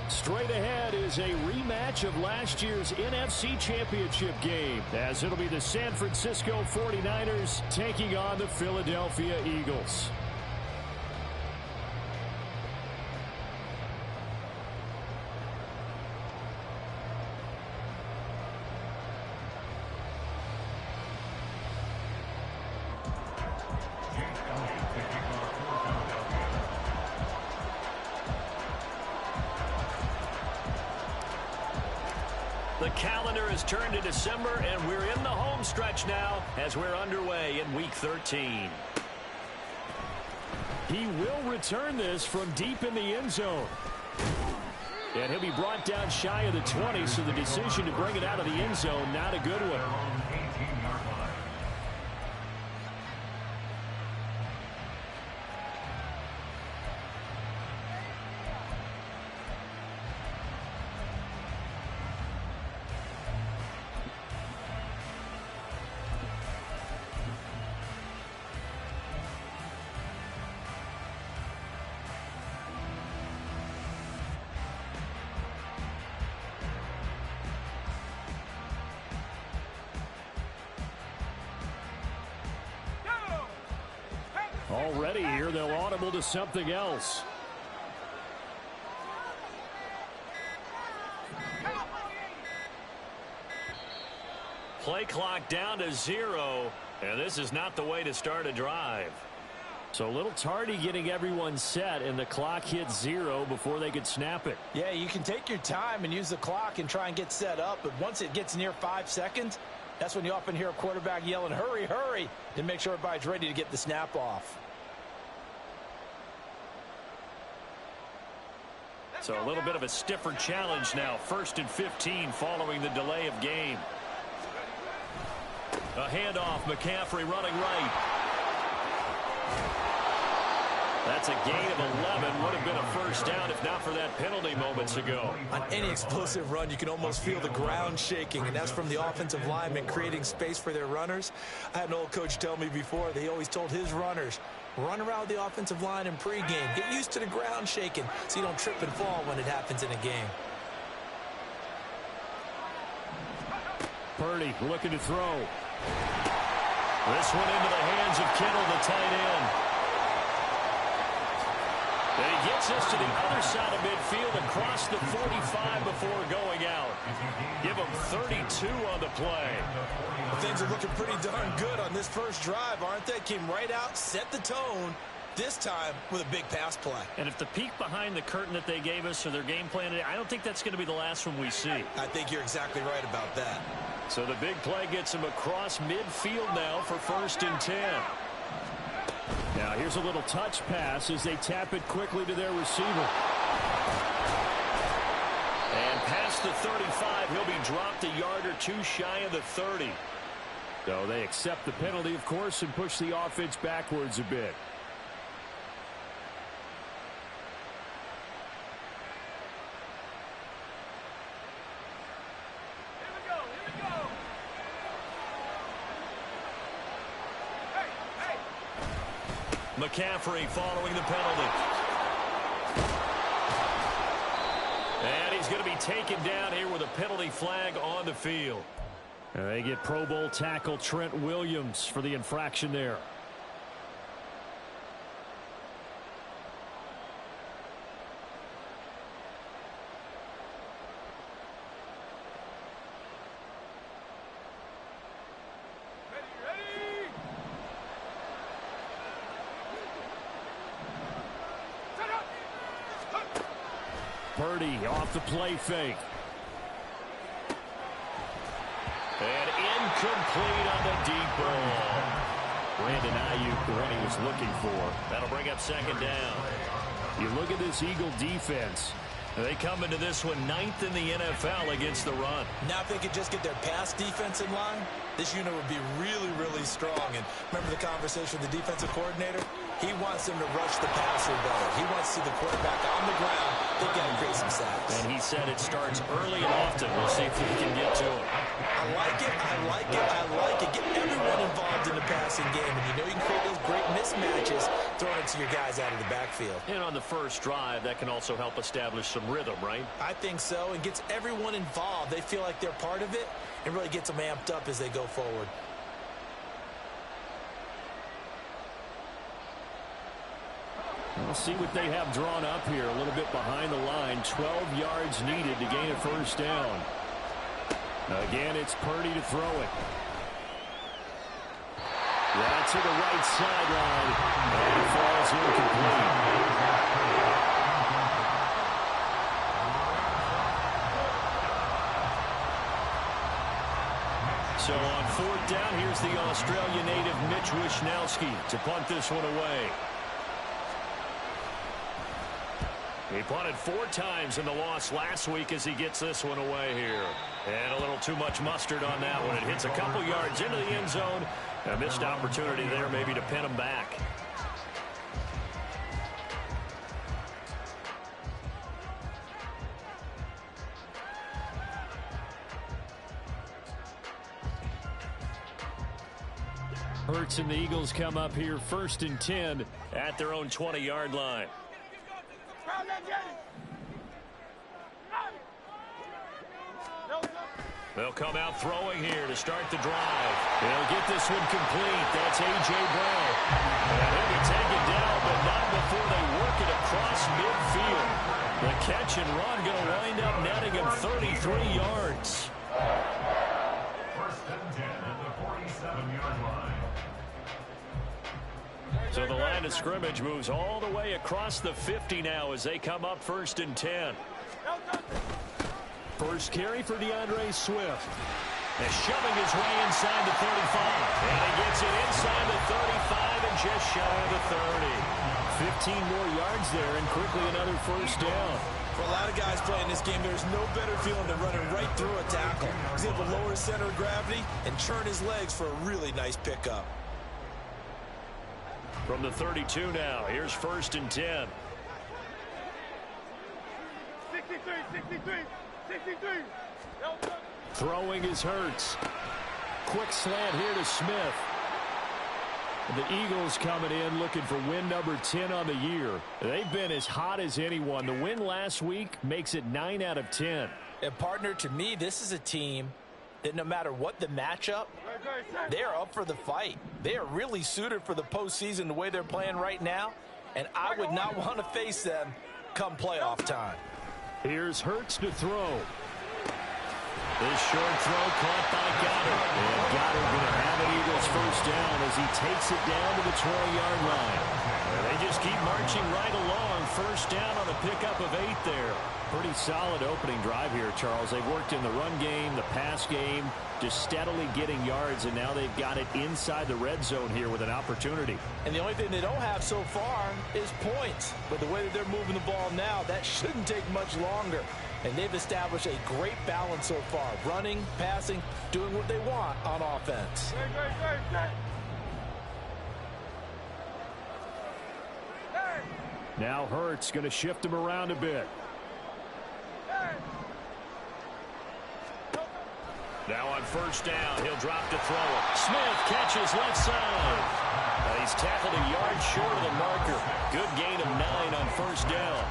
Straight ahead is a rematch of last year's NFC Championship game, as it'll be the San Francisco 49ers taking on the Philadelphia Eagles. The calendar has turned to December, and we're in the home stretch now as we're underway in Week 13. He will return this from deep in the end zone. And he'll be brought down shy of the 20, so the decision to bring it out of the end zone, not a good one. Already here, they'll audible to something else. Play clock down to 0, and this is not the way to start a drive. So a little tardy getting everyone set, and the clock hits 0 before they could snap it. Yeah, you can take your time and use the clock and try and get set up, but once it gets near 5 seconds, that's when you often hear a quarterback yelling, hurry, hurry, to make sure everybody's ready to get the snap off. So a little bit of a stiffer challenge now. 1st and 15 following the delay of game. A handoff, McCaffrey running right. That's a gain of 11. Would have been a first down if not for that penalty moments ago. On any explosive run, you can almost feel the ground shaking, and that's from the offensive linemen creating space for their runners. I had an old coach tell me before, they always told his runners, run around the offensive line in pregame. Get used to the ground shaking so you don't trip and fall when it happens in a game. Purdy looking to throw. This one into the hands of Kittle, the tight end. And he gets us to the other side of midfield across the 45 before going out. Give him 32 on the play. Things are looking pretty darn good on this first drive, aren't they? Came right out, set the tone, this time with a big pass play. And if the peek behind the curtain that they gave us or their game plan, I don't think that's going to be the last one we see. I think you're exactly right about that. So the big play gets him across midfield now for 1st and 10. Now here's a little touch pass as they tap it quickly to their receiver. And past the 35, he'll be dropped a yard or two shy of the 30. So they accept the penalty, of course, and push the offense backwards a bit. McCaffrey following the penalty. And he's going to be taken down here with a penalty flag on the field. They get Pro Bowl tackle Trent Williams for the infraction there. Purdy off the play fake. And incomplete on the deep ball. Brandon Ayuk, the one he was looking for. That'll bring up 2nd down. You look at this Eagle defense. They come into this one 9th in the NFL against the run. Now if they could just get their pass defense in line, this unit would be really, really strong. And remember the conversation with the defensive coordinator? He wants them to rush the passer better. He wants to see the quarterback on the ground They've got to create some sacks. And he said it starts early and often. We'll see if we can get to him. I like it. I like it. I like it. Get everyone involved in the passing game. And you know you can create those great mismatches throwing it to your guys out of the backfield. And on the first drive, that can also help establish some rhythm, right? I think so. And gets everyone involved. They feel like they're part of it and really gets them amped up as they go forward. We'll see what they have drawn up here. A little bit behind the line. 12 yards needed to gain a first down. Again, it's Purdy to throw it. Yeah, to the right sideline. And it falls incomplete. So on fourth down, here's the Australia native Mitch Wishnowsky to punt this one away. He punted 4 times in the loss last week as he gets this one away here. And a little too much mustard on that one. It hits a couple yards into the end zone. A missed opportunity there maybe to pin him back. Hurts and the Eagles come up here 1st and 10 at their own 20-yard line. They'll come out throwing here to start the drive. They'll get this one complete. That's A.J. Brown. And he'll be taken down, but not before they work it across midfield. The catch and run going to wind up netting him 33 yards. 1st and 10 at the 47-yard line. So the line of scrimmage moves all the way across the 50 now as they come up 1st and 10. First carry for DeAndre Swift. And shoving his way inside the 35. And he gets it inside the 35 and just shy of the 30. 15 more yards there and quickly another first down. For a lot of guys playing this game, there's no better feeling than running right through a tackle. He's able to lower his center of gravity and churn his legs for a really nice pickup. From the 32 now, here's 1st and 10. 63, 63, 63. Throwing is Hurts. Quick slant here to Smith. The Eagles coming in looking for win number 10 on the year. They've been as hot as anyone. The win last week makes it 9 out of 10. And partner, to me, this is a team that no matter what the matchup, they are up for the fight. They are really suited for the postseason the way they're playing right now, and I would not want to face them come playoff time. Here's Hurts to throw. This short throw caught by Goddard. And Goddard going to have an Eagles first down as he takes it down to the 20-yard line. And they just keep marching right along. First down on a pickup of 8 there. Pretty solid opening drive here, Charles. They've worked in the run game, the pass game, just steadily getting yards, and now they've got it inside the red zone here with an opportunity. And the only thing they don't have so far is points. But the way that they're moving the ball now, that shouldn't take much longer. And they've established a great balance so far. Running, passing, doing what they want on offense. Now Hurts going to shift him around a bit. Now on first down, he'll drop to throw it. Smith catches left side. He's tackled a yard short of the marker. Good gain of 9 on first down.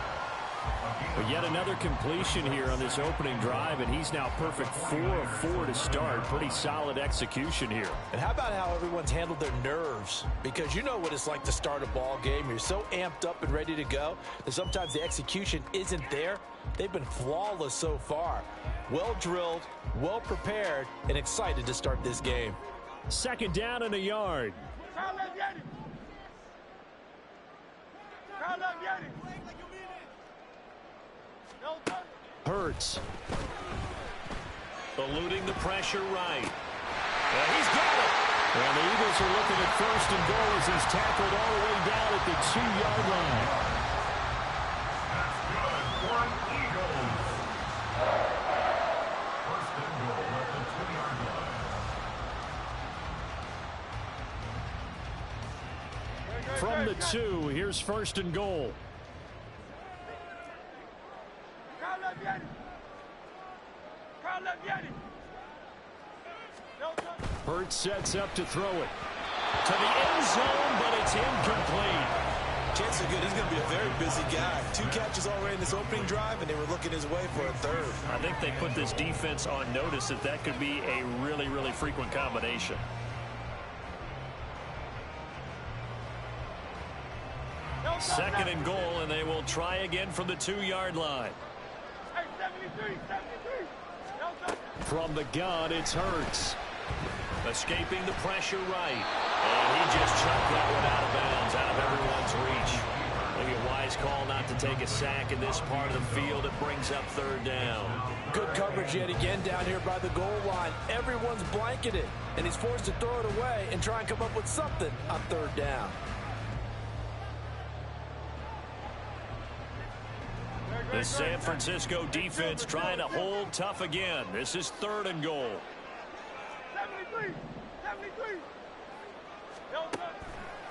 But yet another completion here on this opening drive, and he's now perfect 4 of 4 to start. Pretty solid execution here. And how about how everyone's handled their nerves? Because you know what it's like to start a ball game. You're so amped up and ready to go that sometimes the execution isn't there. They've been flawless so far. Well drilled, well prepared, and excited to start this game. Second down and a yard. Hurts. Eluding the pressure right. And he's got it. And the Eagles are looking at first and goal as he's tackled all the way down at the 2-yard line. That's good for an Eagles. 1st and goal at the 2-yard line. From the 2, here's 1st and goal. Hurts sets up to throw it. To the end zone, but it's incomplete. Chances are good. He's going to be a very busy guy. 2 catches already in this opening drive, and they were looking his way for a third. I think they put this defense on notice that that could be a really, really frequent combination. Second and goal, and they will try again from the 2-yard line. From the gun, it's Hurts. Escaping the pressure right. And he just chucked that one out of bounds, out of everyone's reach. Maybe a wise call not to take a sack in this part of the field. It brings up third down. Good coverage yet again down here by the goal line. Everyone's blanketed, and he's forced to throw it away and try and come up with something on third down. The San Francisco defense trying to hold tough again. This is third and goal. 73.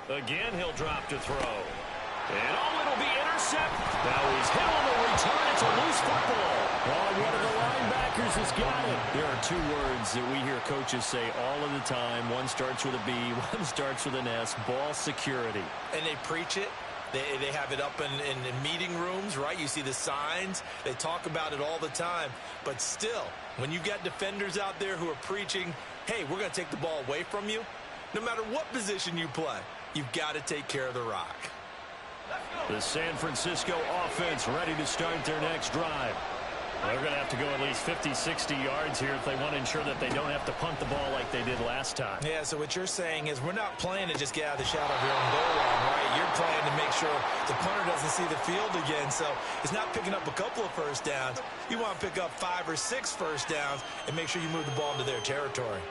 Again, he'll drop to throw. And it'll be intercepted. Now he's hit on the return. It's a loose football. Oh, one of the linebackers has got it. There are 2 words that we hear coaches say all of the time. One starts with a B, one starts with an S. Ball security. And they preach it. They have it up in meeting rooms, right? You see the signs. They talk about it all the time. But still, when you got defenders out there who are preaching, hey, we're going to take the ball away from you, no matter what position you play, you've got to take care of the rock. The San Francisco offense ready to start their next drive. They're going to have to go at least 50, 60 yards here if they want to ensure that they don't have to punt the ball like they did last time. Yeah, so what you're saying is we're not playing to just get out of the shadow of your own goal line, right? You're playing to make sure the punter doesn't see the field again. So it's not picking up a couple of first downs. You want to pick up 5 or 6 first downs and make sure you move the ball into their territory.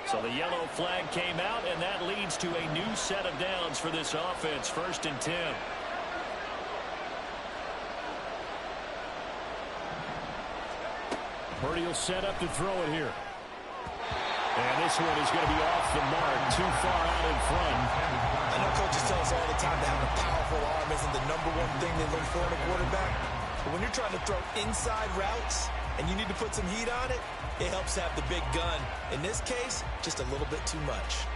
So the yellow flag came out, and that leads to a new set of downs for this offense. 1st and 10. Purdy will set up to throw it here. And this one is going to be off the mark, too far out in front. I know coaches tell us all the time that having a powerful arm isn't the #1 thing they look for in a quarterback. But when you're trying to throw inside routes and you need to put some heat on it, it helps have the big gun. In this case, just a little bit too much.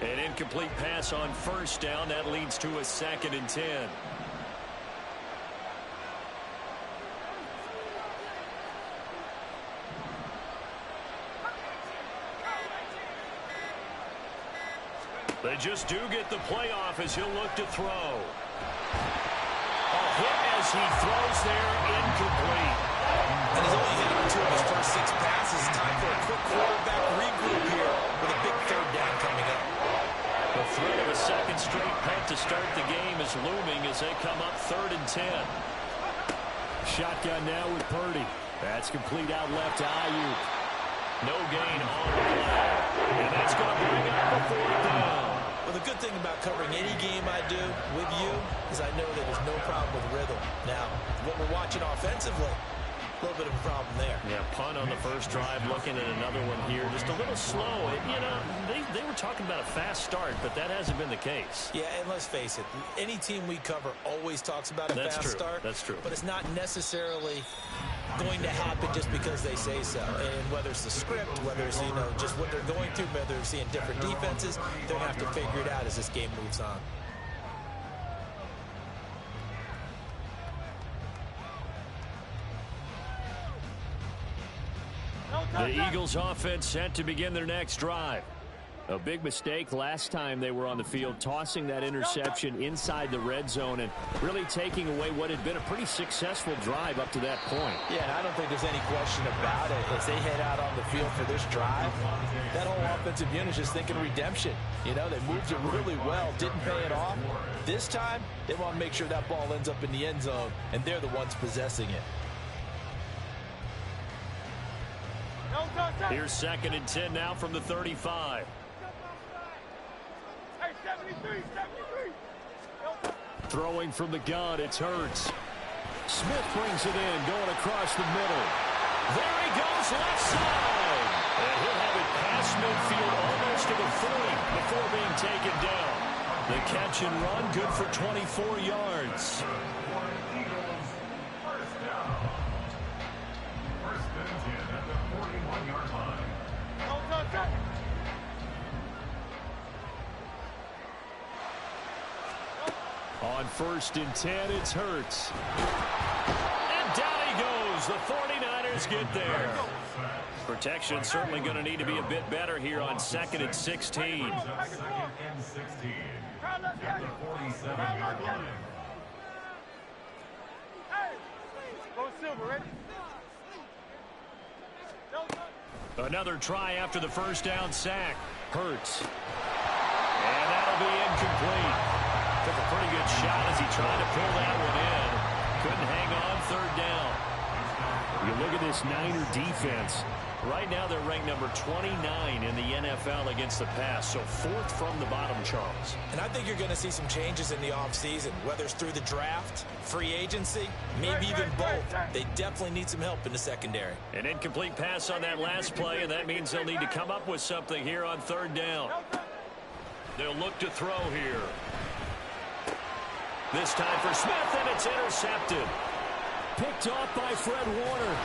An incomplete pass on 1st down. That leads to a 2nd and 10. They just do get the playoff as he'll look to throw. A hit as he throws there, incomplete. And he's only hit on 2 of his first 6 passes. Time for a quick quarterback regroup here with a big third down coming up. The threat of a 2nd straight punt to start the game is looming as they come up 3rd and 10. Shotgun now with Purdy. That's complete out left to Ayuk. No gain on the play. And that's going to bring up the 4th down. Well, the good thing about covering any game I do with you is I know that there's no problem with rhythm. Now, what we're watching offensively, a little bit of a problem there. Yeah, punt on the first drive, looking at another one here. Just a little slow. You know, they were talking about a fast start, but that hasn't been the case. Yeah, and let's face it, any team we cover always talks about a fast start. That's true. But it's not necessarily going to happen just because they say so. And whether it's the script, whether it's, you know, just what they're going through, whether they're seeing different defenses, they're going to have to figure it out as this game moves on. The Eagles offense set to begin their next drive. A big mistake last time they were on the field, tossing that interception inside the red zone and really taking away what had been a pretty successful drive up to that point. Yeah, and I don't think there's any question about it. As they head out on the field for this drive, that whole offensive unit is just thinking redemption. You know, they moved it really well, didn't pay it off. This time, they want to make sure that ball ends up in the end zone, and they're the ones possessing it. Here's 2nd and 10 now from the 35. Hey, 73. Throwing from the gun, it's Hurts. Smith brings it in, going across the middle. There he goes, left side. before being taken down. The catch and run, good for 24 yards. Eagles, first down. First and 10 at the 41-yard line. On first and 10, it's Hurts. And down he goes. The 49ers get there. Protection certainly going to need to be a bit better here on 2nd and 16. Second and 16 at the 47-yard line. Go Silver, ready? Another try after the first down sack. Hurts. And that'll be incomplete. Took a pretty good shot as he tried to pull that one in. Couldn't hang on 3rd down. You look at this Niner defense. Right now they're ranked number 29 in the NFL against the pass. So 4th from the bottom, Charles. And I think you're going to see some changes in the offseason, whether it's through the draft, free agency, maybe even both. They definitely need some help in the secondary. An incomplete pass on that last play, and that means they'll need to come up with something here on 3rd down. They'll look to throw here. This time for Smith, and it's intercepted. Picked off by Fred Warner.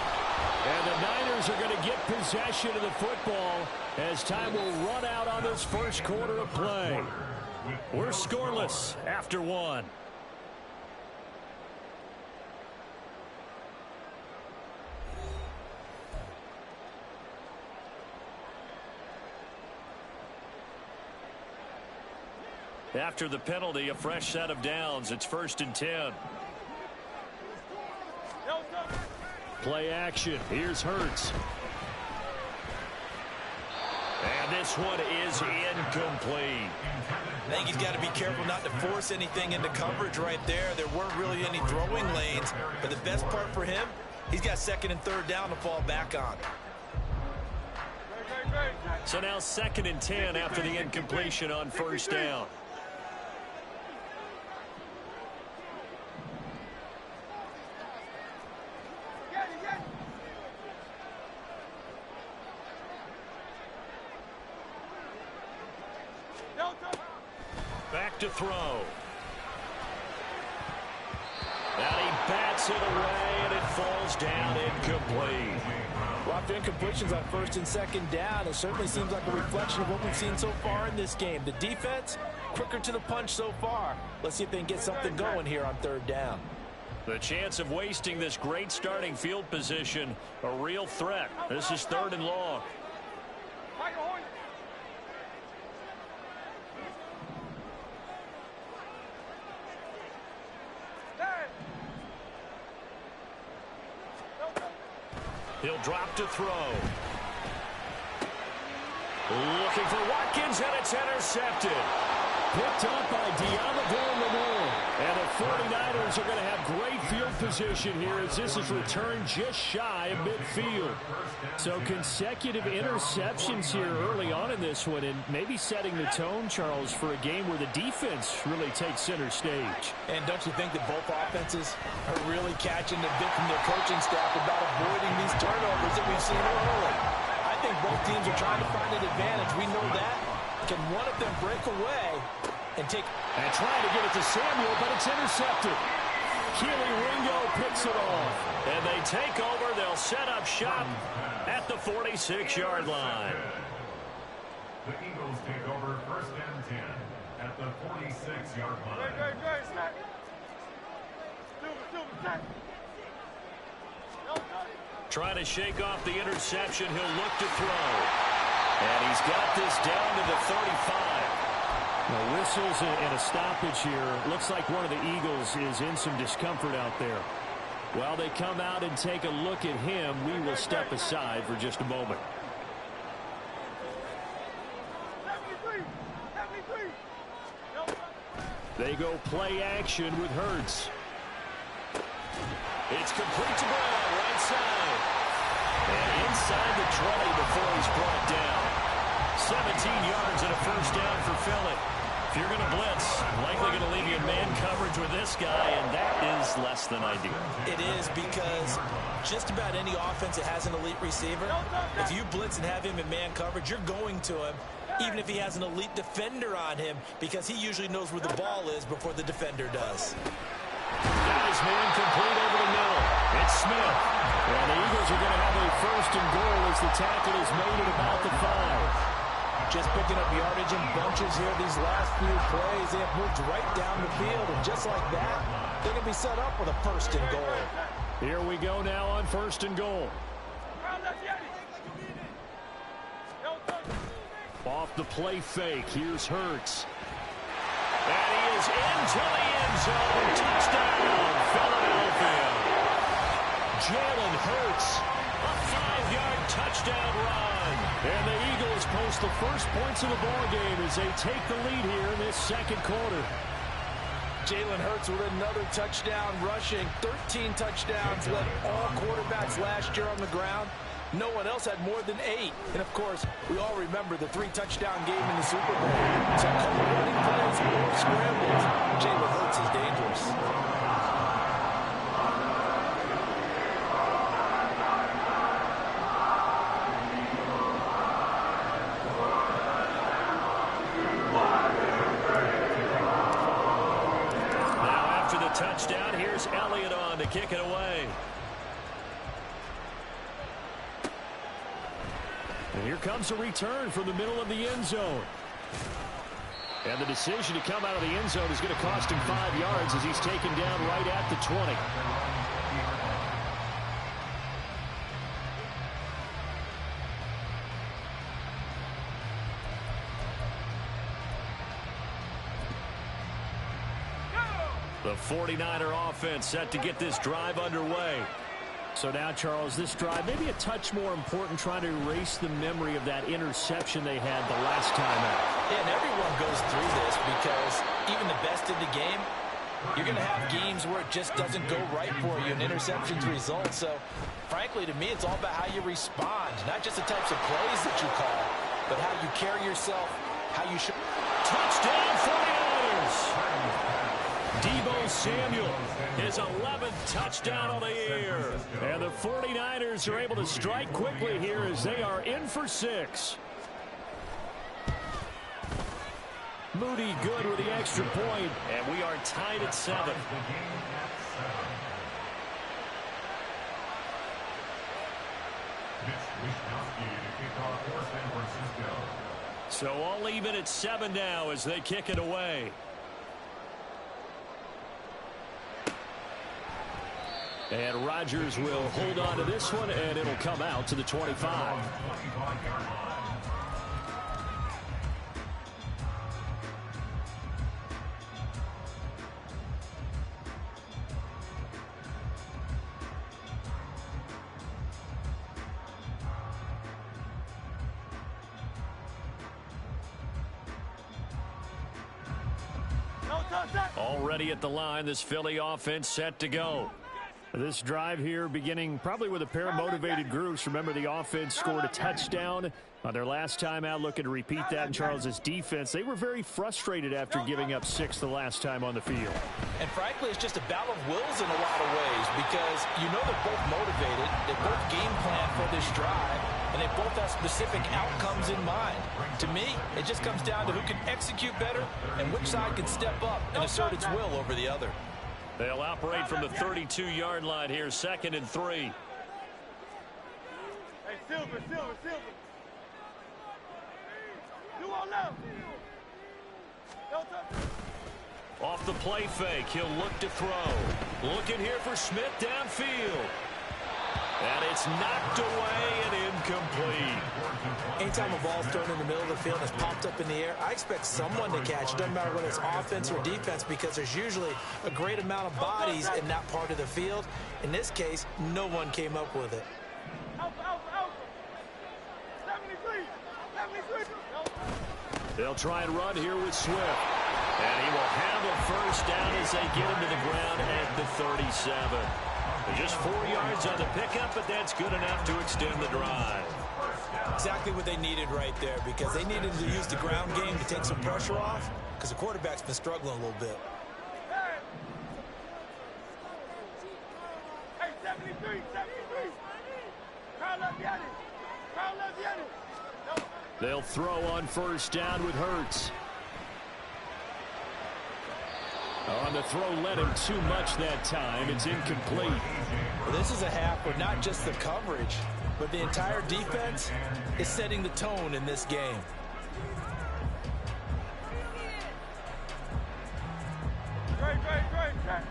And the Niners are going to get possession of the football as time will run out on this first quarter of play. We're scoreless after 1. After the penalty, a fresh set of downs. It's 1st and 10. Play action. Here's Hurts. And this one is incomplete. I think he's got to be careful not to force anything into coverage right there. There weren't really any throwing lanes. But the best part for him, he's got 2nd and 3rd down to fall back on. So now 2nd and 10 after the incompletion on 1st down. Back to throw. Now he bats it away, and it falls down incomplete. Well, after incompletions on 1st and 2nd down, it certainly seems like a reflection of what we've seen so far in this game. The defense, quicker to the punch so far. Let's see if they can get something going here on 3rd down. The chance of wasting this great starting field position, a real threat. This is 3rd and long. He'll drop to throw. Looking for Watkins, and it's intercepted. Picked up by Deommodore. And the 49ers are going to have great field position here as this is returned just shy of midfield. So consecutive interceptions here early on in this one, and maybe setting the tone, Charles, for a game where the defense really takes center stage. And don't you think that both offenses are really catching the bit from their coaching staff about avoiding these turnovers that we've seen early? I think both teams are trying to find an advantage. We know that. Can one of them break away and trying to get it to Samuel, but it's intercepted. Keely Ringo picks it off. And they take over. They'll set up shop at the 46-yard line. The Eagles take over 1st and 10 at the 46-yard line. Trying to shake off the interception. He'll look to throw. And he's got this down to the 35. Now, whistles and a stoppage here. Looks like one of the Eagles is in some discomfort out there. While they come out and take a look at him, we will step aside for just a moment. 73. They go play action with Hurts. It's complete to Brown, right side. And inside the 20 before he's brought down. 17 yards and a first down for Philly. If you're going to blitz, likely going to leave you in man coverage with this guy, and that is less than ideal. It is, because just about any offense that has an elite receiver, if you blitz and have him in man coverage, you're going to him even if he has an elite defender on him, because he usually knows where the ball is before the defender does. Got his man complete over the middle. It's Smith. And the Eagles are going to have a 1st and goal as the tackle is made at about the 5. Just picking up yardage in bunches here these last few plays. They have moved right down the field, and just like that, they're going to be set up with a 1st and goal. Here we go now on 1st and goal. Off the play fake, here's Hurts. And he is into the end zone. Touchdown, Philadelphia. Jalen Hurts, a 5-yard touchdown run. And the Eagles post the first points of the ball game as they take the lead here in this 2nd quarter. Jalen Hurts with another touchdown rushing. 13 touchdowns, led all quarterbacks last year on the ground. No one else had more than 8. And, of course, we all remember the 3-touchdown game in the Super Bowl. So, running plays or scrambles, Jalen Hurts is dangerous. Now, after the touchdown, here's Elliott on to kick it away. And here comes a return from the middle of the end zone. And the decision to come out of the end zone is going to cost him 5 yards as he's taken down right at the 20. The 49er offense set to get this drive underway. So now, Charles, this drive maybe a touch more important, trying to erase the memory of that interception they had the last time out. Yeah, and everyone goes through this because even the best in the game, you're going to have games where it just doesn't go right for you and interceptions result. So, frankly, to me, it's all about how you respond, not just the types of plays that you call, but how you carry yourself, how you should. Touchdown, 49ers! Deebo Samuel, his 11th touchdown of the year. And the 49ers are able to strike quickly here as they are in for 6. Moody good with the extra point, and we are tied at 7. So all even at 7 now as they kick it away. And Rodgers will hold on to this one, and it'll come out to the 25. Already at the line, this Philly offense set to go. This drive here beginning probably with a pair of motivated groups. Remember, the offense scored a touchdown on their last time out, looking to repeat that in Charles's defense. They were very frustrated after giving up 6 the last time on the field. And frankly, it's just a battle of wills in a lot of ways because you know they're both motivated, they both game plan for this drive, and they both have specific outcomes in mind. To me, it just comes down to who can execute better and which side can step up and assert its will over the other. They'll operate from the 32-yard line here, 2nd and 3. Hey, Silver. You on left. Off the play fake, he'll look to throw. Looking here for Smith downfield. And it's knocked away and incomplete. Anytime a ball's thrown in the middle of the field and it's popped up in the air, I expect someone to catch. Doesn't matter whether it's offense or defense because there's usually a great amount of bodies in that part of the field. In this case, no one came up with it. Alpha. 73. They'll try and run here with Swift. And he will have a first down as they get him to the ground at the 37. Just 4 yards on the pickup, but that's good enough to extend the drive. Exactly what they needed right there because they needed to use the ground game to take some pressure off because the quarterback's been struggling a little bit. Hey, 73. Carl left Yanni. They'll throw on first down with Hurts. On the throw, led him too much that time. It's incomplete. Well, this is a half where not just the coverage, but the entire defense is setting the tone in this game.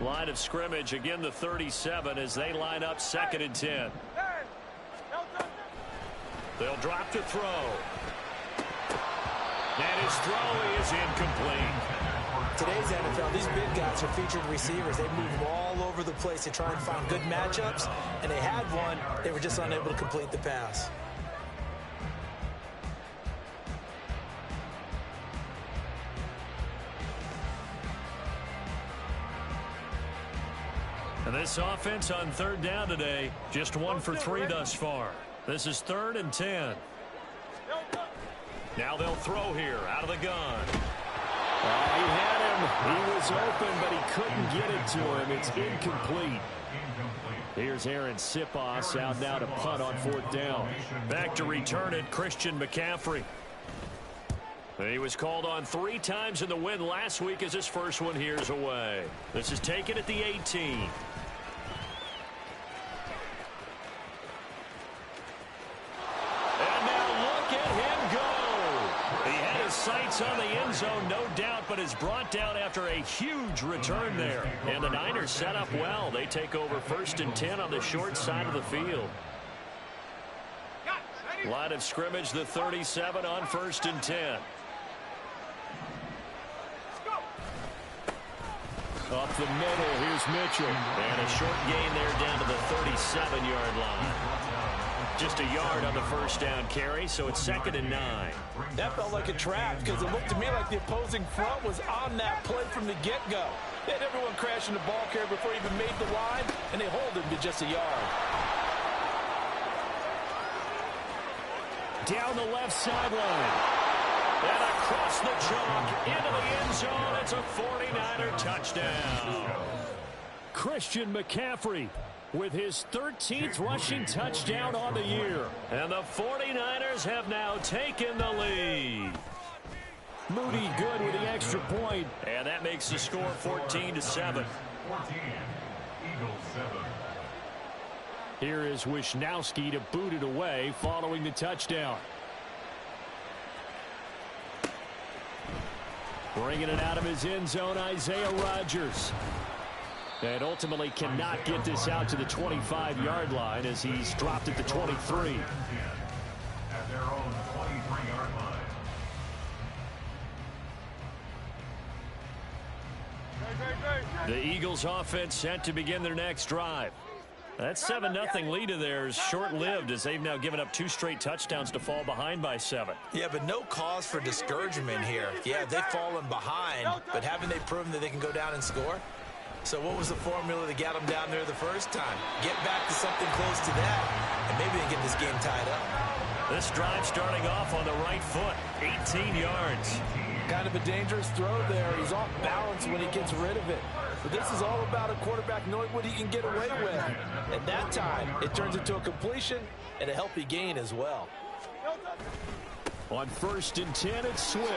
Line of scrimmage, again the 37 as they line up 2nd and 10. They'll drop to throw. And his throw is incomplete. Today's NFL, these big guys are featured receivers. They move all over the place to try and find good matchups, and they had one. They were just unable to complete the pass. And this offense on 3rd down today, just 1 for 3 thus far. This is 3rd and 10. Now they'll throw here out of the gun. He had him. He was open, but he couldn't get it to him. It's incomplete. Here's Aaron Sipos out now to punt on 4th down. Back to return it, Christian McCaffrey. He was called on 3 times in the win last week as his first one here's away. This is taken at the 18. Sights on the end zone, no doubt, but is brought down after a huge return there. And the Niners set up well. They take over 1st and 10 on the short side of the field. Line of scrimmage, the 37 on 1st and 10. Up the middle, here's Mitchell. And a short gain there down to the 37-yard line. Just a yard on the first down carry, so it's 2nd and 9. That felt like a trap because it looked to me like the opposing front was on that play from the get-go. They had everyone crashing the ball carrier before he even made the line, and they hold him to just a yard. Down the left sideline. And across the chalk into the end zone. It's a 49er touchdown. Christian McCaffrey with his 13th rushing touchdown on the year. And the 49ers have now taken the lead. Moody good with the extra point. And that makes the score 14-7. 14, Eagles 7. Here is Wisnowski to boot it away following the touchdown. Bringing it out of his end zone, Isaiah Rodgers. And ultimately cannot get this out to the 25-yard line as he's dropped at the 23. At their own 23-yard line. The Eagles offense set to begin their next drive. That 7-0 lead of theirs short-lived as they've now given up 2 straight touchdowns to fall behind by 7. Yeah, but no cause for discouragement here. Yeah, they've fallen behind, but haven't they proven that they can go down and score? So what was the formula that got them down there the first time? Get back to something close to that, and maybe they get this game tied up. This drive starting off on the right foot, 18 yards. Kind of a dangerous throw there. He's off balance when he gets rid of it. But this is all about a quarterback knowing what he can get away with. At that time, it turns into a completion and a healthy gain as well. On 1st and 10, it's Swift.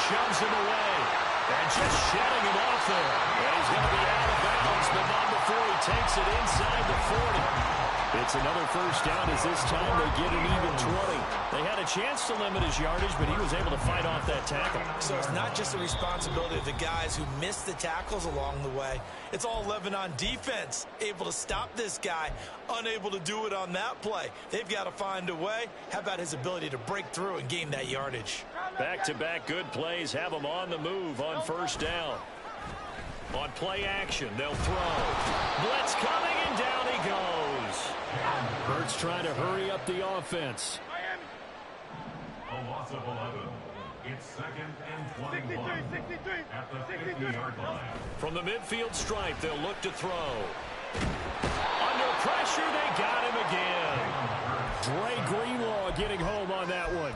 Shoves him away. And just shedding him off there. And he's going to be out of bounds, but not before he takes it inside the 40. It's another first down as this time they get an even 20. They had a chance to limit his yardage, but he was able to fight off that tackle. So it's not just the responsibility of the guys who missed the tackles along the way. It's all Lebanon defense, able to stop this guy, unable to do it on that play. They've got to find a way. How about his ability to break through and gain that yardage? Back-to-back good plays have them on the move on first down. On play action, they'll throw. Blitz coming, and down he goes. Hurts trying to hurry up the offense. A loss of 11. It's 2nd and 21. At the 50-yard line. From the midfield stripe, they'll look to throw. Under pressure, they got him again. Dre Greenlaw getting home on that one.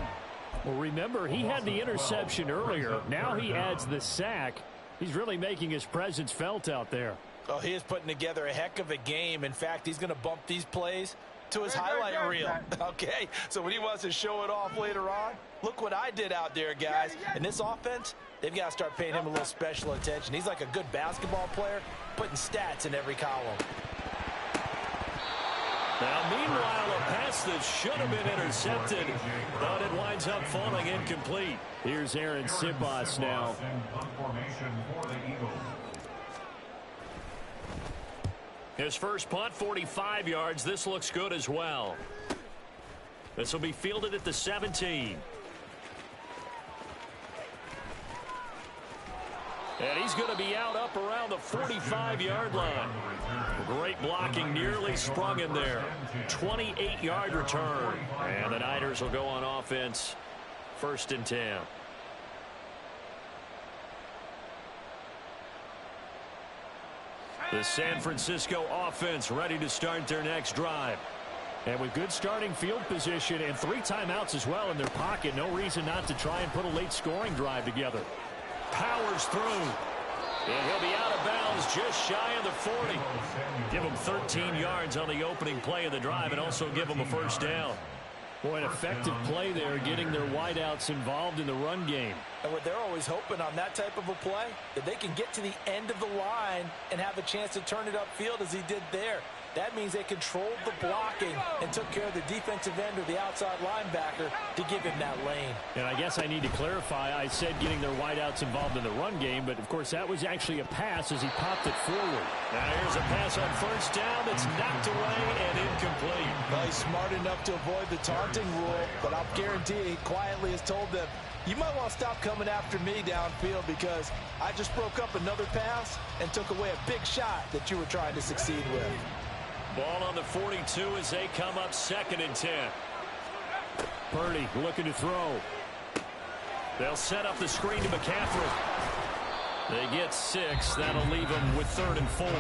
Well, remember, he had the interception earlier. Now he adds the sack. He's really making his presence felt out there. Oh, he is putting together a heck of a game. In fact, he's going to bump these plays to his highlight reel. Okay, so when he wants to show it off later on, look what I did out there, guys. In this offense, they've got to start paying him a little special attention. He's like a good basketball player, putting stats in every column. Now, meanwhile, a pass that should have been intercepted, but it winds up falling incomplete. Here's Aaron Sibas now. His first punt, 45 yards. This looks good as well. This will be fielded at the 17. And he's going to be out up around the 45-yard line. Great blocking, nearly sprung in there. 28-yard return. And the Niners will go on offense. 1st and 10. The San Francisco offense ready to start their next drive. And with good starting field position and 3 timeouts as well in their pocket, no reason not to try and put a late scoring drive together. Powers through. And he'll be out of bounds just shy of the 40. Give him 13 yards on the opening play of the drive and also give him a first down. Boy, an effective play there, getting their wideouts involved in the run game. And what they're always hoping on that type of a play, that they can get to the end of the line and have a chance to turn it upfield as he did there. That means they controlled the blocking and took care of the defensive end or the outside linebacker to give him that lane. And I guess I need to clarify, I said getting their wideouts involved in the run game, but of course that was actually a pass as he popped it forward. Now here's a pass on first down that's knocked away and incomplete. Well, he's smart enough to avoid the taunting rule, but I'll guarantee he quietly has told them, you might want to stop coming after me downfield because I just broke up another pass and took away a big shot that you were trying to succeed with. Ball on the 42 as they come up 2nd and 10. Purdy looking to throw. They'll set up the screen to McCaffrey. They get 6. That'll leave them with 3rd and 4. The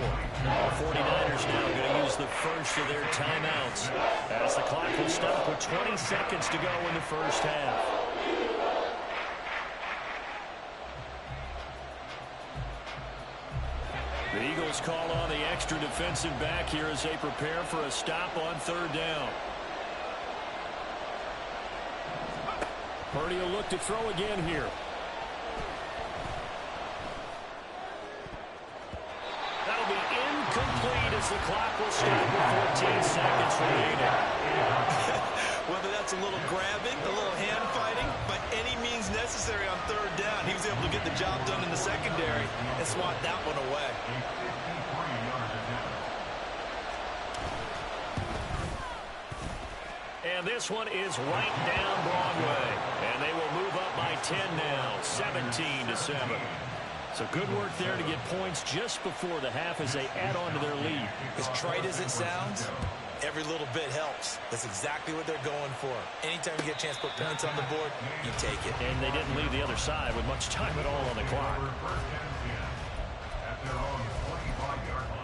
49ers now going to use the first of their timeouts as the clock will stop with 20 seconds to go in the first half. The Eagles call on the extra defensive back here as they prepare for a stop on 3rd down. Purdy will look to throw again here. That'll be incomplete as the clock will stop with 14 seconds remaining. Whether that's a little grabbing, a little hand fighting, by any means necessary on 3rd down, he was able to get the job done in the secondary and swat that one away. And this one is right down Broadway. And they will move up by 10 now, 17-7. So good work there to get points just before the half as they add on to their lead. As trite as it sounds, every little bit helps. That's exactly what they're going for. Anytime you get a chance to put points on the board, you take it. And they didn't leave the other side with much time at all on the clock. At their own 25-yard line.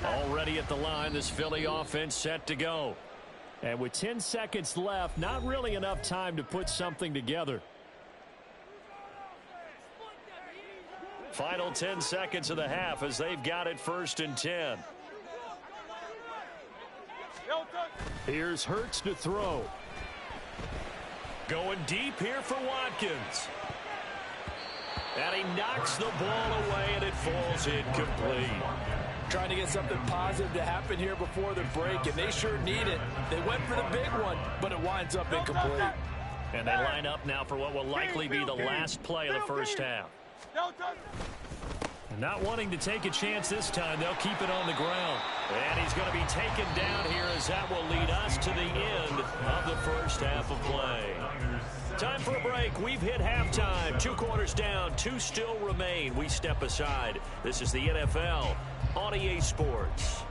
Already at the line, this Philly offense set to go. And with 10 seconds left, not really enough time to put something together. Final 10 seconds of the half as they've got it 1st and 10. Here's Hurts to throw. Going deep here for Watkins. And he knocks the ball away and it falls incomplete. Trying to get something positive to happen here before the break, and they sure need it. They went for the big one, but it winds up incomplete. And they line up now for what will likely be the last play of the first half. Not wanting to take a chance this time, they'll keep it on the ground. And he's going to be taken down here as that will lead us to the end of the first half of play. Time for a break. We've hit halftime. 2 quarters down, 2 still remain. We step aside. This is the NFL on EA Sports.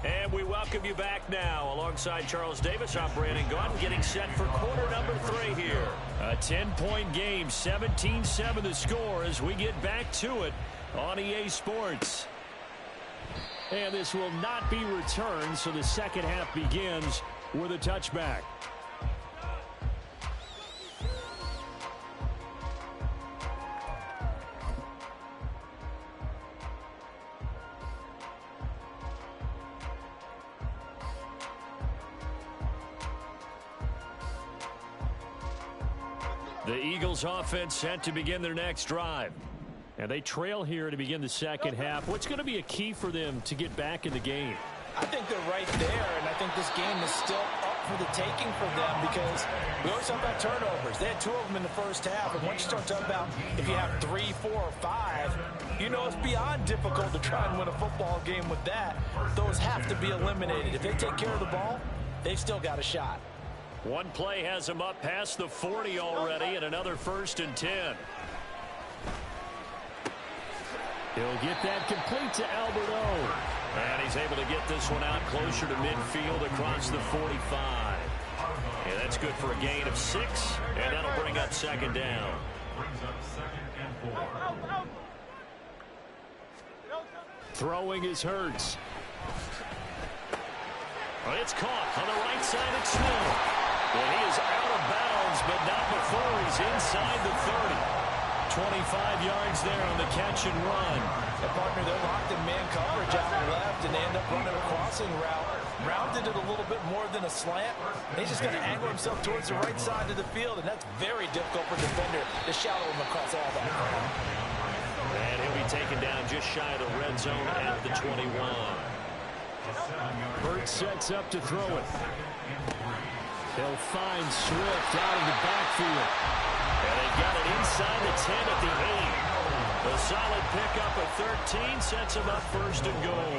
And we welcome you back now. Alongside Charles Davis, I'm Brandon Gaudin, getting set for quarter number 3 here. A 10-point game, 17-7 the score as we get back to it on EA Sports. And this will not be returned, so the second half begins with a touchback. The Eagles offense set to begin their next drive. And they trail here to begin the second half. What's going to be a key for them to get back in the game? I think they're right there, and I think this game is still up for the taking for them because we always talk about turnovers. They had 2 of them in the first half, and once you start talking about if you have 3, 4, or 5, you know it's beyond difficult to try and win a football game with that. Those have to be eliminated. If they take care of the ball, they've still got a shot. One play has him up past the 40 already, and another 1st and 10. He'll get that complete to Alberto. And he's able to get this one out closer to midfield across the 45. Yeah, that's good for a gain of 6, and that'll bring up second down. Brings up 2nd and 4. Throwing is Hurts. It's caught on the right side of Smith. Well, he is out of bounds, but not before he's inside the 30. 25 yards there on the catch and run. And partner, they're locked in man coverage out left, and they end up running a crossing route. Rounded it a little bit more than a slant. He's just going to angle himself towards the right side of the field, and that's very difficult for a defender to shallow him across all that ground. And he'll be taken down just shy of the red zone at the 21. Hurts sets up to throw it. They'll find Swift out of the backfield. And they've got it inside the 10 at the 8. A solid pickup of 13 sets them up 1st and goal.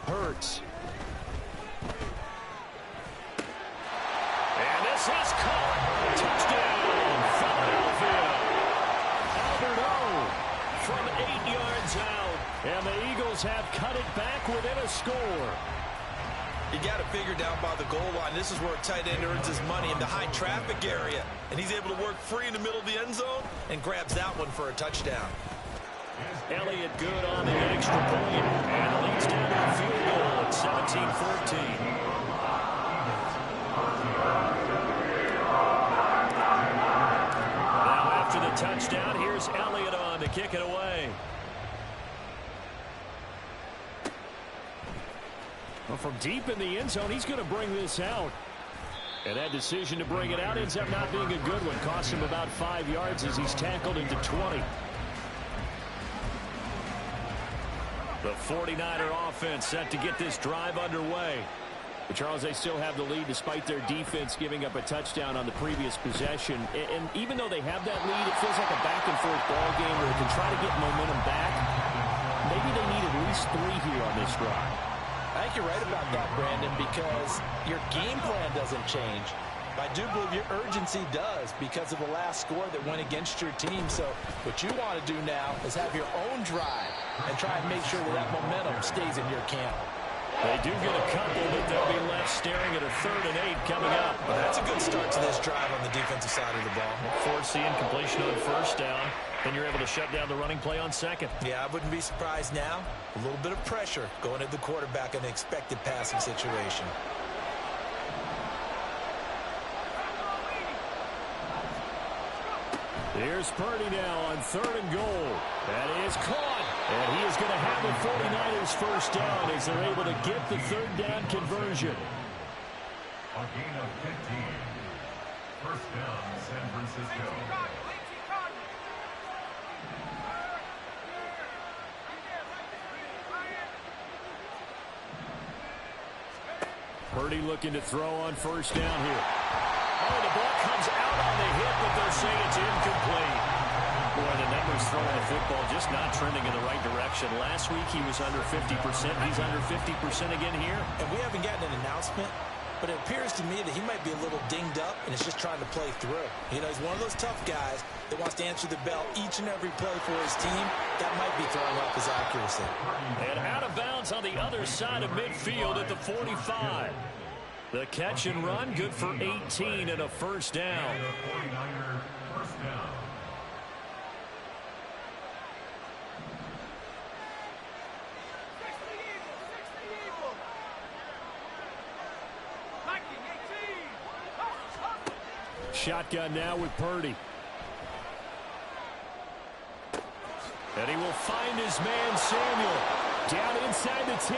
Hurts. And this is caught. Touchdown, Philadelphia. Alberto from 8 yards out. And the Eagles have cut it back within a score. You got to figure down by the goal line. This is where a tight end earns his money, in the high traffic area. And he's able to work free in the middle of the end zone and grabs that one for a touchdown. Elliott good on the extra point, and leads down to a field goal at 17-14. Now after the touchdown, here's Elliott on to kick it away. Well, from deep in the end zone, he's going to bring this out. And that decision to bring it out ends up not being a good one. Costs him about 5 yards as he's tackled into 20. The 49er offense set to get this drive underway. But Charles, they still have the lead despite their defense giving up a touchdown on the previous possession. And even though they have that lead, it feels like a back-and-forth ball game where they can try to get momentum back. Maybe they need at least 3 here on this drive. I think you're right about that, Brandon, because your game plan doesn't change. I do believe your urgency does because of the last score that went against your team. So what you want to do now is have your own drive and try and make sure that momentum stays in your camp. They do get a couple, but they'll be left staring at a 3rd and 8 coming up. Well, that's a good start to this drive on the defensive side of the ball. Force the incompletion on 1st down. Then you're able to shut down the running play on 2nd. Yeah, I wouldn't be surprised now. A little bit of pressure going at the quarterback in an expected passing situation. Here's Purdy now on 3rd and goal. That is caught. And he is going to have the 49ers 1st down as they're able to get the 3rd down conversion. A gain of 15. 1st down, San Francisco. Purdy looking to throw on 1st down here. Oh, the ball comes out on the hit, but they'll say it's incomplete. Boy, the numbers throwing the football just not trending in the right direction. Last week he was under 50%. He's under 50% again here. And we haven't gotten an announcement, but it appears to me that he might be a little dinged up and is just trying to play through. You know, he's one of those tough guys that wants to answer the bell each and every play for his team. That might be throwing off his accuracy. And out of bounds on the other side of midfield at the 45. The catch and run, good for 18 and a first down. 49er first down. Shotgun now with Purdy. And he will find his man Samuel. Down inside the 10.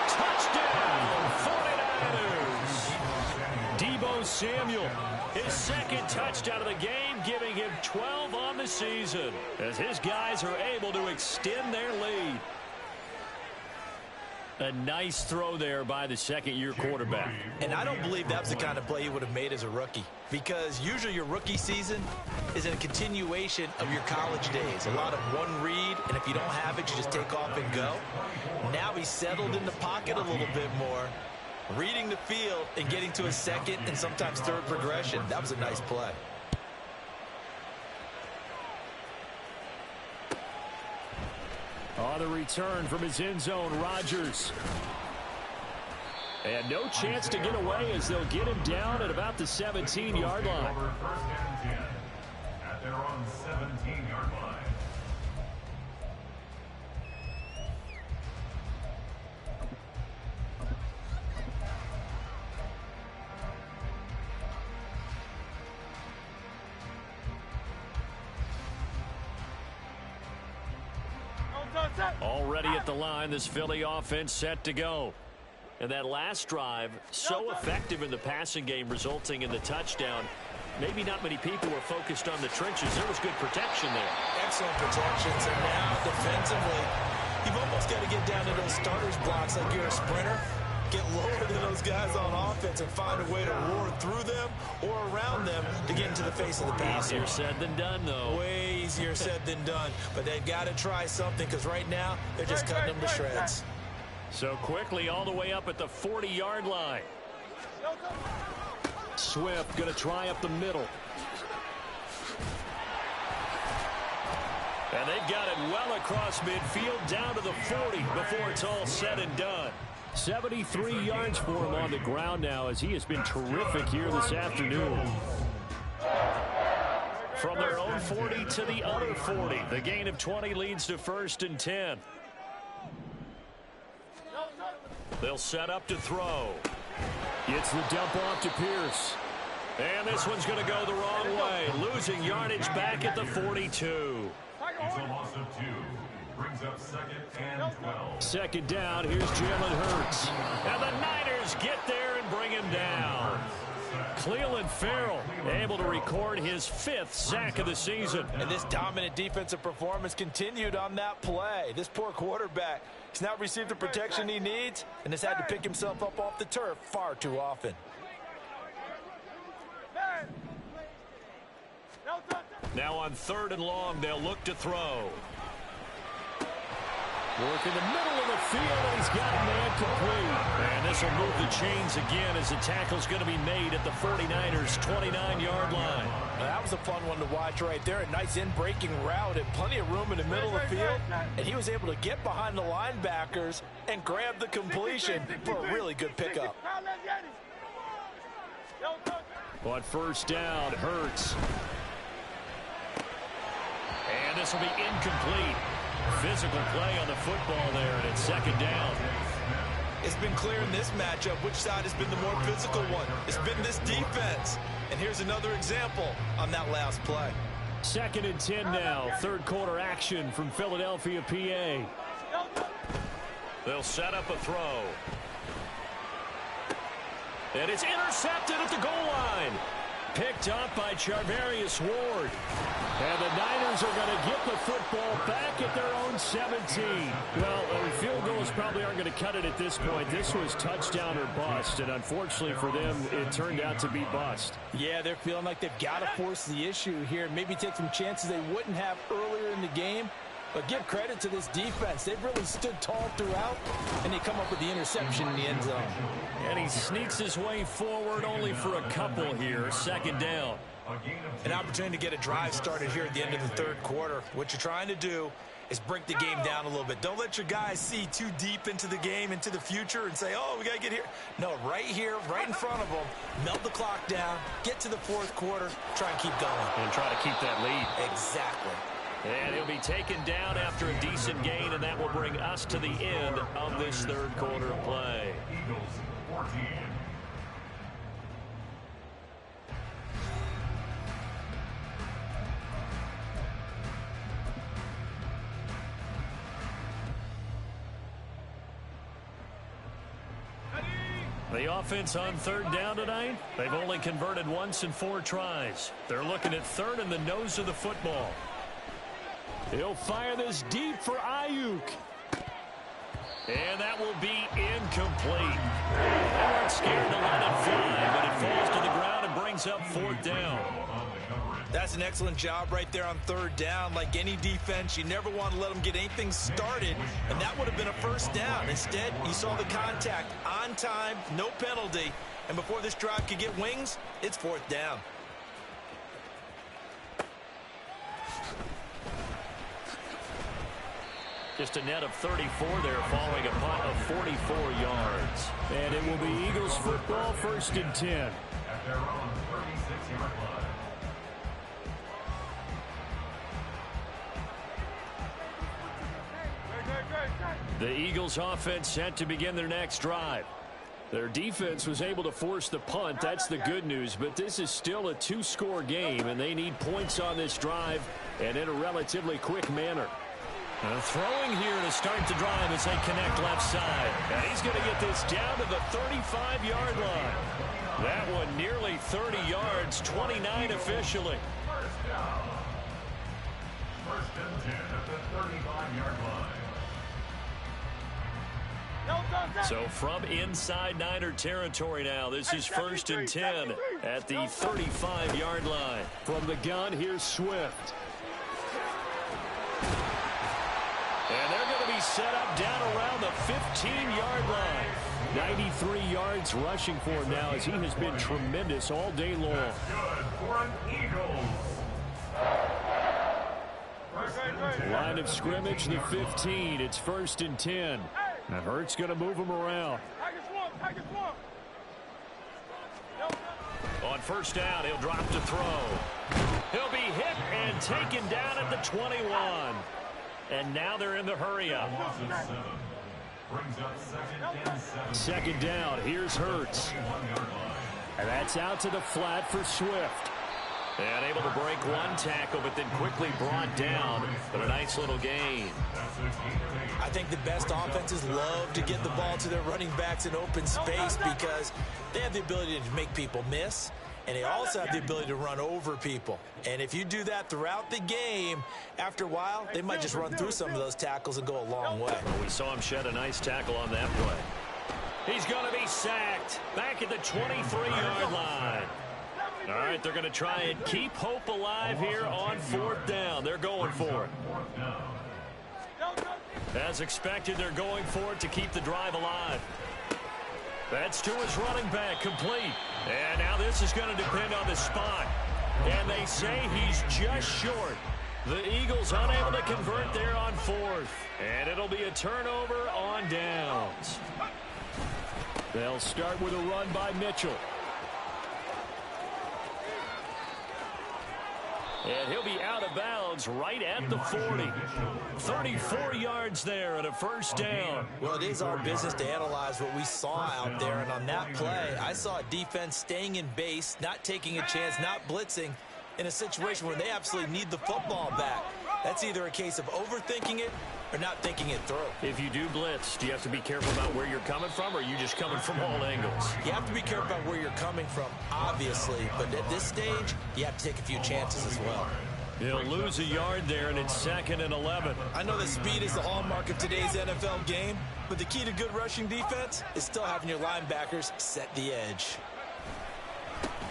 Touchdown, 49ers. Deebo Samuel, his second touchdown of the game, giving him 12 on the season, as his guys are able to extend their lead. A nice throw there by the second-year quarterback. And I don't believe that's the kind of play he would have made as a rookie, because usually your rookie season is a continuation of your college days. A lot of one read, and if you don't have it, you just take off and go. Now he's settled in the pocket a little bit more, reading the field and getting to a second and sometimes third progression. That was a nice play. On the return from his end zone, Rodgers. And no chance to get away as they'll get him down at about the 17-yard line. Over first and 10 at their own 17-yard line. Already at the line, this Philly offense set to go. And that last drive, so effective in the passing game, resulting in the touchdown. Maybe not many people were focused on the trenches. There was good protection there. Excellent protections, and now defensively, you've almost got to get down to those starters blocks like you're a sprinter. Get lower than those guys on offense and find a way to roar through them or around them to get into the face of the passer. Easier said than done, though. Way easier said than done. But they've got to try something, because right now they're just cutting them to shreds. So quickly all the way up at the 40-yard line. Swift going to try up the middle. And they've got it well across midfield down to the 40 before it's all said and done. 73 yards for him on the ground now, as he has been terrific here this afternoon. From their own 40 to the other 40. The gain of 20 leads to first and 10. They'll set up to throw. Gets the dump off to Pierce. And this one's going to go the wrong way. Losing yardage back at the 42. It's a loss of 2. Brings up second and 12. Second down, here's Jalen Hurts. And the Niners get there and bring him down. Cleveland Farrell able to record his 5th sack of the season. And this dominant defensive performance continued on that play. This poor quarterback has now received the protection he needs and has had to pick himself up off the turf far too often. Now on 3rd and long, they'll look to throw. Work in the middle of the field, and he's got a man complete. And this will move the chains again as the tackle's going to be made at the 49ers' 29-yard line. Now, that was a fun one to watch right there. A nice in-breaking route and plenty of room in the middle of the field. And he was able to get behind the linebackers and grab the completion for a really good pickup. On first down, Hurts. And this will be incomplete. Physical play on the football there, and it's second down. It's been clear in this matchup which side has been the more physical one. It's been this defense. And here's another example on that last play. Second and 10 now. 3rd quarter action from Philadelphia, PA. They'll set up a throw. And it's intercepted at the goal line. Picked up by Charvarius Ward. And the Niners are going to get the football back at their own 17. Well, field goals probably aren't going to cut it at this point. This was touchdown or bust, and unfortunately for them, it turned out to be bust. Yeah, they're feeling like they've got to force the issue here. Maybe take some chances they wouldn't have earlier in the game. But give credit to this defense. They've really stood tall throughout, and they come up with the interception in the end zone. And he sneaks his way forward only for a couple here. Second down. An opportunity to get a drive started here at the end of the third quarter. What you're trying to do is break the game down a little bit. Don't let your guys see too deep into the game, into the future, and say, oh, we got to get here. No, right here, right in front of them, melt the clock down, get to the fourth quarter, try and keep going. And try to keep that lead. Exactly. And he'll be taken down after a decent gain, and that will bring us to the end of this third quarter of play. Eagles 14. The offense on third down tonight, they've only converted once in 4 tries. They're looking at third in the nose of the football. He'll fire this deep for Ayuk. And that will be incomplete. They weren't scared to let it fly, but it falls to the ground and brings up fourth down. That's an excellent job right there on third down. Like any defense, you never want to let them get anything started, and that would have been a first down. Instead, you saw the contact on time, no penalty, and before this drive could get wings, it's fourth down. Just a net of 34 there following a punt of 44 yards. And it will be Eagles football, 1st and 10. At their own 36-yard line. The Eagles offense set to begin their next drive. Their defense was able to force the punt. That's the good news, but this is still a 2-score game, and they need points on this drive and in a relatively quick manner. Throwing here to start the drive as they connect left side. And he's going to get this down to the 35-yard line. That one nearly 30 yards, 29 officially. First down. 1st and 10 at the 35-yard line. So from inside Niner territory now, this is 1st and 10 at the 35-yard line. From the gun, here's Swift. And they're going to be set up down around the 15-yard line. 93 yards rushing for him now as he has been tremendous all day long. Good for an Eagles. Line of scrimmage, the 15. It's 1st and 10. And Hurts going to move him around. On first down, he'll drop to throw. He'll be hit and taken down at the 21. And now they're in the hurry-up. Brings up 2nd and 7. Second down, here's Hurts. And that's out to the flat for Swift. And able to break one tackle, but then quickly brought down. But a nice little gain. I think the best offenses love to get the ball to their running backs in open space because they have the ability to make people miss, and they also have the ability to run over people. And if you do that throughout the game, after a while, they might just run through some of those tackles and go a long way. Well, we saw him shed a nice tackle on that play. He's going to be sacked back at the 23-yard line. All right, they're going to try and keep hope alive here on 4th down. They're going for it. As expected, they're going for it to keep the drive alive. That's to his running back, complete. And now this is going to depend on the spot. And they say he's just short. The Eagles unable to convert there on 4th. And it'll be a turnover on downs. They'll start with a run by Mitchell. And he'll be out of bounds right at the 40. 34 yards there at a first down. Well, it is our business to analyze what we saw out there. And on that play, I saw a defense staying in base, not taking a chance, not blitzing in a situation where they absolutely need the football back. That's either a case of overthinking it or not thinking it through. If you do blitz, do you have to be careful about where you're coming from, or are you just coming from all angles? You have to be careful about where you're coming from, obviously, but at this stage, you have to take a few chances as well. He'll lose a yard there, and it's 2nd and 11. I know that speed is the hallmark of today's NFL game, but the key to good rushing defense is still having your linebackers set the edge.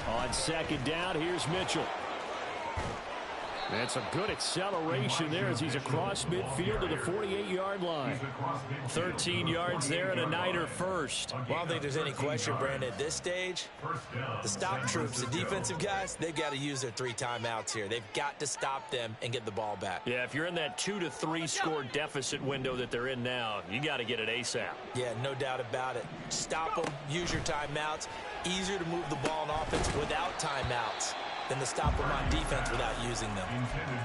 On 2nd down, here's Mitchell. That's a good acceleration there as he's across midfield to the 48-yard line. 13 yards there and a Niner first. Well, I don't think there's any question, Brandon, at this stage, the stop troops, the defensive guys, they've got to use their 3 timeouts here. They've got to stop them and get the ball back. Yeah, if you're in that 2 to 3 score deficit window that they're in now, you got to get it ASAP. Yeah, no doubt about it. Stop them, use your timeouts. Easier to move the ball on offense without timeouts than to stop them on defense without using them.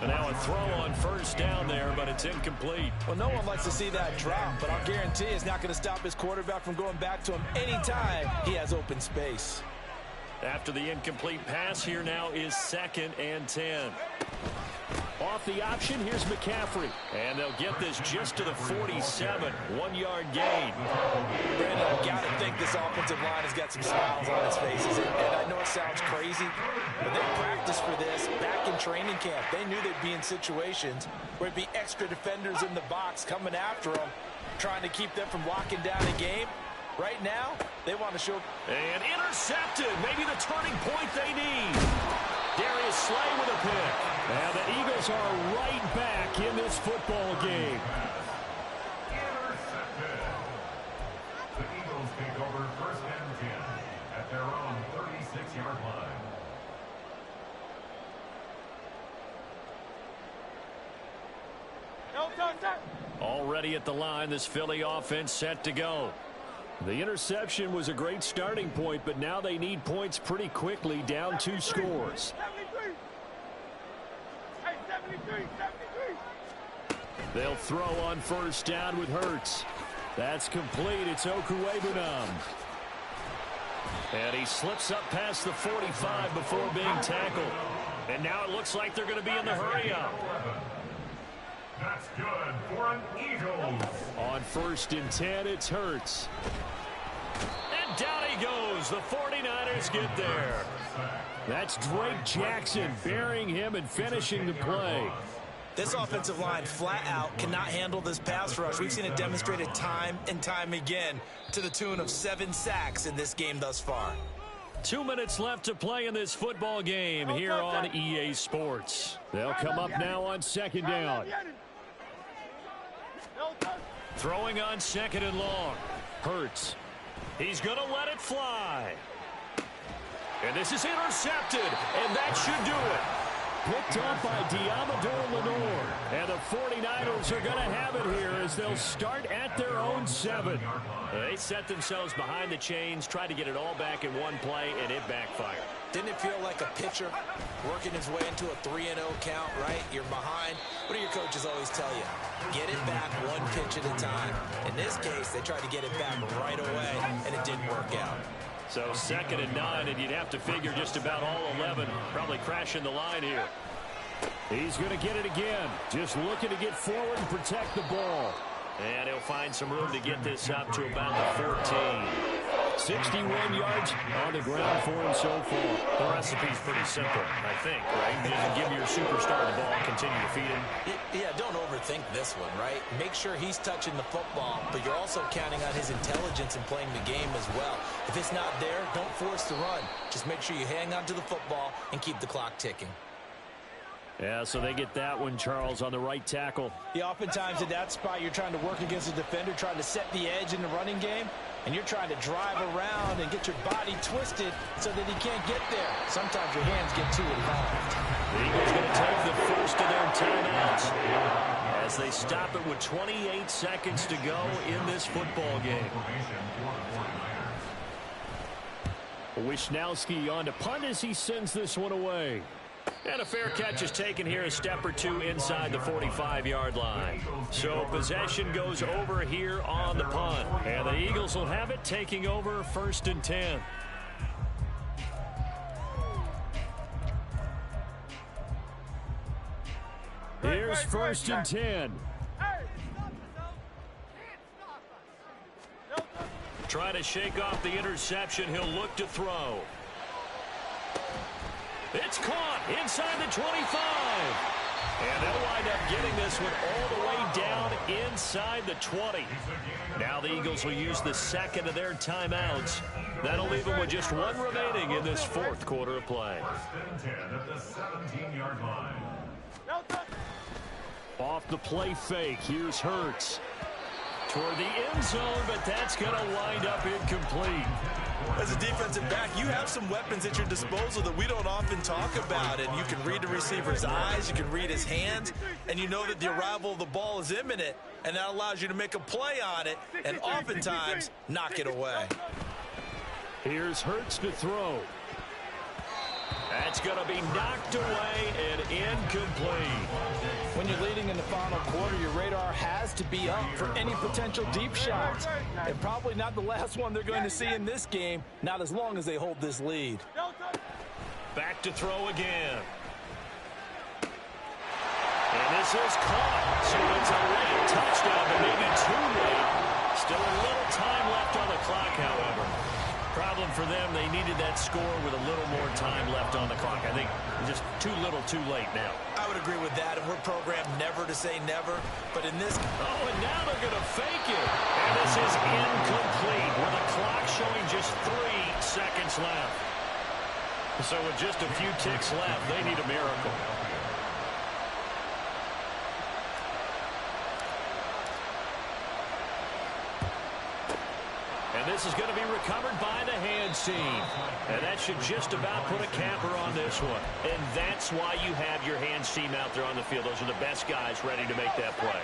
And now a throw on 1st down there, but it's incomplete. Well, no one likes to see that drop, but I'll guarantee it's not going to stop his quarterback from going back to him anytime he has open space. After the incomplete pass, here now is 2nd and 10. Off the option, here's McCaffrey. And they'll get this just to the 47. 1-yard gain. Brandon, I've got to think this offensive line has got some smiles on its faces. And I know it sounds crazy, but they practiced for this back in training camp. They knew they'd be in situations where it'd be extra defenders in the box coming after them, trying to keep them from locking down a game. Right now, they want to show. And intercepted. Maybe the turning point they need. Darius Slay with a pick. And the Eagles are right back in this football game. Intercepted. The Eagles take over 1st and 10 at their own 36-yard line. Already at the line, this Philly offense set to go. The interception was a great starting point, but now they need points pretty quickly, down 2 scores. 73. They'll throw on 1st down with Hurts. That's complete. It's Okuwebunam. And he slips up past the 45 before being tackled. And now it looks like they're going to be in the hurry-up. That's good for an Eagles. On 1st and 10, it's Hurts. And down he goes. The 49ers get there. That's Drake Jackson burying him and finishing the play. This offensive line flat out cannot handle this pass rush. We've seen it demonstrated time and time again to the tune of 7 sacks in this game thus far. 2 minutes left to play in this football game here on EA Sports. They'll come up now on 2nd down. Throwing on 2nd and long. Hurts. He's going to let it fly. And this is intercepted, and that should do it. Picked up by Diamador Lenore. And the 49ers are going to have it here as they'll start at their own 7. They set themselves behind the chains, tried to get it all back in one play, and it backfired. Didn't it feel like a pitcher working his way into a 3-0 count, right? You're behind. What do your coaches always tell you? Get it back one pitch at a time. In this case, they tried to get it back right away, and it didn't work out. So 2nd and 9, and you'd have to figure just about all 11 probably crashing the line here. He's going to get it again. Just looking to get forward and protect the ball. And he'll find some room to get this up to about the 14. 61 yards on the ground for him so far. The recipe's pretty simple, I think, right? You just give your superstar the ball, continue to feed him. Yeah, don't overthink this one, right? Make sure he's touching the football, but you're also counting on his intelligence in playing the game as well. If it's not there, don't force the run. Just make sure you hang on to the football and keep the clock ticking. Yeah, so they get that one, Charles, on the right tackle. Yeah, oftentimes at that spot, you're trying to work against a defender, trying to set the edge in the running game, and you're trying to drive around and get your body twisted so that he can't get there. Sometimes your hands get too involved. The Eagles going to take the first of their timeouts as they stop it with 28 seconds to go in this football game. Wisnowski on to punt as he sends this one away. And a fair catch is taken here, a step or two inside the 45-yard line. So possession goes over here on the punt. And the Eagles will have it, taking over 1st and 10. Here's 1st and 10. Trying to shake off the interception. He'll look to throw. It's caught inside the 25. And they'll wind up getting this one all the way down inside the 20. Now the Eagles will use the second of their timeouts. That'll leave them with just one remaining in this fourth quarter of play. First and 10 at the 17-yard line. Off the play fake. Here's Hurts. Toward the end zone, but that's going to wind up incomplete. As a defensive back, you have some weapons at your disposal that we don't often talk about. And you can read the receiver's eyes, you can read his hands, and you know that the arrival of the ball is imminent. And that allows you to make a play on it and oftentimes knock it away. Here's Hurts to throw. That's going to be knocked away and incomplete. When you're leading in the final quarter, your radar has to be up for any potential deep shots. And probably not the last one they're going to see in this game, not as long as they hold this lead. Back to throw again. And this is caught. So it's a late touchdown, but maybe too late. Still a little time left on the clock, however. Problem for them, they needed that score with a little more time left on the clock. I think just too little too late now. I would agree with that, and we're programmed never to say never. But in this... Oh, and now they're going to fake it. And this is incomplete with the clock showing just 3 seconds left. So with just a few ticks left, they need a miracle. And this is going to be recovered by the hands team. And that should just about put a capper on this one. And that's why you have your hands team out there on the field. Those are the best guys ready to make that play.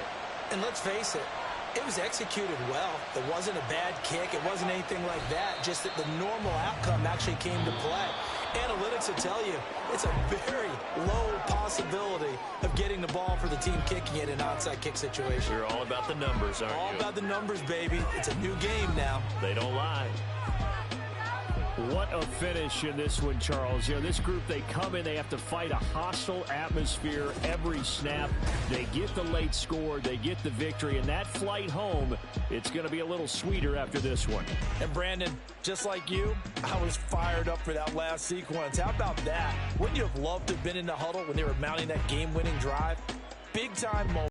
And let's face it, it was executed well. It wasn't a bad kick. It wasn't anything like that. Just that the normal outcome actually came to play. Analytics will tell you it's a very low possibility of getting the ball for the team kicking it in an onside kick situation. You're all about the numbers, aren't you? All about the numbers, baby. It's a new game now. They don't lie. What a finish in this one, Charles. You know, this group, they come in, they have to fight a hostile atmosphere every snap. They get the late score, they get the victory, and that flight home, it's going to be a little sweeter after this one. And Brandon, just like you, I was fired up for that last sequence. How about that? Wouldn't you have loved to have been in the huddle when they were mounting that game-winning drive? Big-time moment.